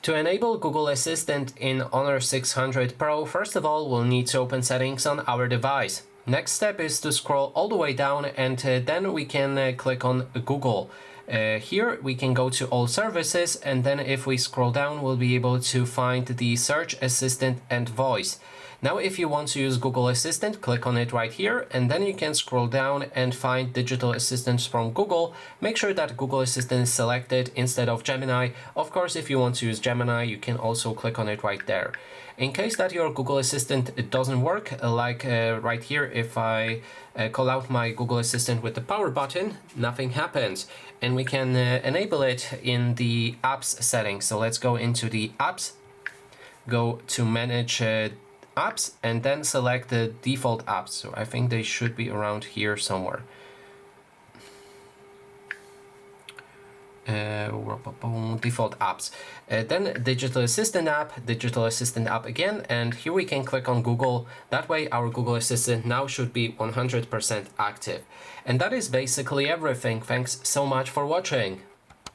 To enable Google Assistant in Honor 600 Pro, first of all, we'll need to open settings on our device. Next step is to scroll all the way down, and then we can click on Google. Here we can go to all services, and then if we scroll down, we'll be able to find the search assistant and voice. Now if you want to use Google Assistant, click on it right here, and then you can scroll down and find digital assistants from Google. Make sure that Google Assistant is selected instead of Gemini. Of course, if you want to use Gemini, you can also click on it right there. In case that your Google Assistant doesn't work, like right here, if I call out my Google Assistant with the power button, nothing happens. And we can enable it in the apps settings. So let's go into the apps, go to manage apps, and then select the default apps. So I think they should be around here somewhere. Default apps. Then digital assistant app again, and here we can click on Google. That way our Google Assistant now should be 100% active. And that is basically everything. Thanks so much for watching.